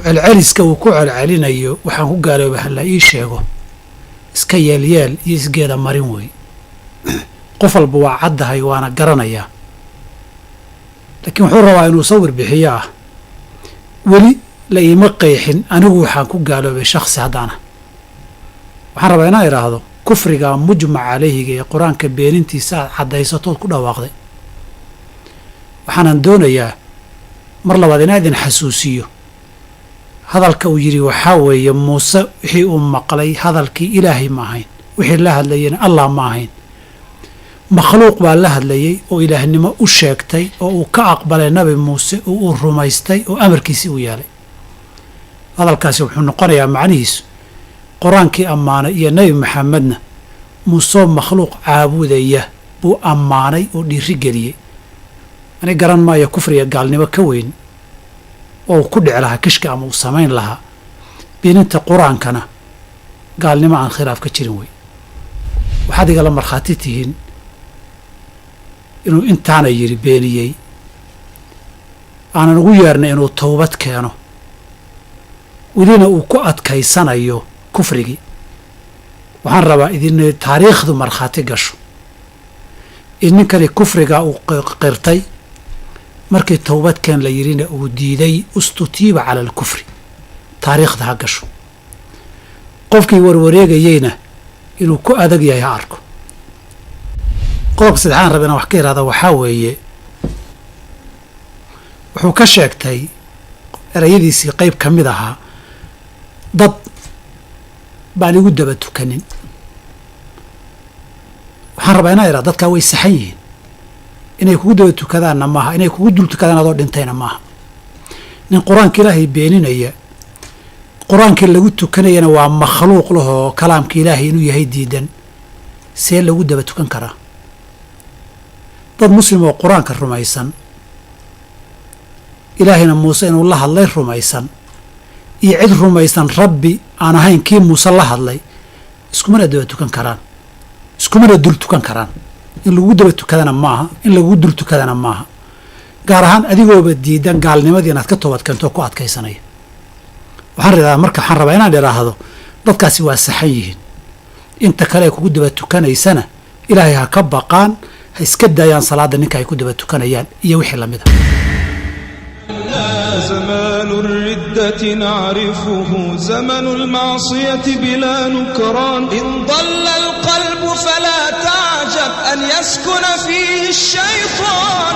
celceliska uu ku celcelinayo waxaan ku gaaloobay hala ii sheego iska yeelyeel iyo isgeeda marin wey qof walba waa caddahay waana garanayaa laakiin wuxuu rabaa inuu sawir bixiyo ah weli la iima qeexin anigu waxaan ku gaaloobay shakhsi haddaana waxaan rabaa inaan idhaahdo kufriga mujmac calayhiga ee qur-aanka beenintiisa aad caddaysatood ku dhawaaqday waxaanan doonayaa mar labaad inaa idin xasuusiyo hadalka uu yidhi waxaa weeye muuse wixii uu maqlay hadalkii ilaahay ma ahayn wixii la hadlayena allah ma ahayn makhluuq baa la hadlayey oo ilaahnimo u sheegtay oo uu ka aqbalay nabi muuse oo uu rumaystay oo amarkiisii u yeelay hadalkaasi wuxuu noqonayaa macnihiisu qur-aankii ammaanay iyo nebi maxamedna muusoo makhluuq caabudaya buu ammaanay oo dhiiri geliyey ani garan maayo kufriga gaalnimo ka weyn oo ku dhici lahaa kishka ama uu samayn lahaa beeninta qur-aankana gaalnimo aan khilaaf ka jirin wey waxaad igala markhaati tihiin inuu intaana yidhi beeniyey aanan ugu yeernay inuu towbad keeno welina uu ku adkaysanayo kufrigii waxaan rabaa idin taariikhdu markhaati gasho in ninkani kufrigaa uu qirtay markii towbadkeen la yidhina uu diiday ustutiiba cala alkufri taariikhda ha gasho qofkii warwareegayeyna inuu ku adag yahay ha arko qodobka saddexaan raba inaan wax ka ihahda waxaa weeye wuxuu ka sheegtay erayadiisii qayb ka mid ahaa dad baan igu daba tukanin waxaan rabaa inaan idhaha dadkaa way saxan yihiin inay kugu daba tukadaanna maaha inay kugu dul tukadaan adoo dhintayna maaha nin qur-aanka ilaahay beeninaya qur-aankii lagu tukanayana waa makhluuq lahoo kalaamka ilaahay inuu yahay diidan see lagu daba tukan karaa dad muslim oo qur-aanka rumaysan ilaahayna muuse inuu la hadlay rumaysan iyo cid rumaysan rabbi aan ahayn kii muuse la hadlay iskumana daba tukan karaan iskumana dul tukan karaan in lagu daba tukadana maaha in lagu dul tukadana maaha gaar ahaan adigooba diidan gaalnimadii inaad ka toobad keento ku adkaysanaya waxaan rabaa inaan idhaahdo dadkaasi waa saxan yihiin inta kale ay kugu daba tukanaysana ilaahay ha ka baqaan ha iska daayaan salaada ninka ay ku daba tukanayaan iyo wixii lamid ah زمان الردة نعرفه زمن المعصية بلا نكران إن ضل القلب فلا تعجب أن يسكن فيه الشيطان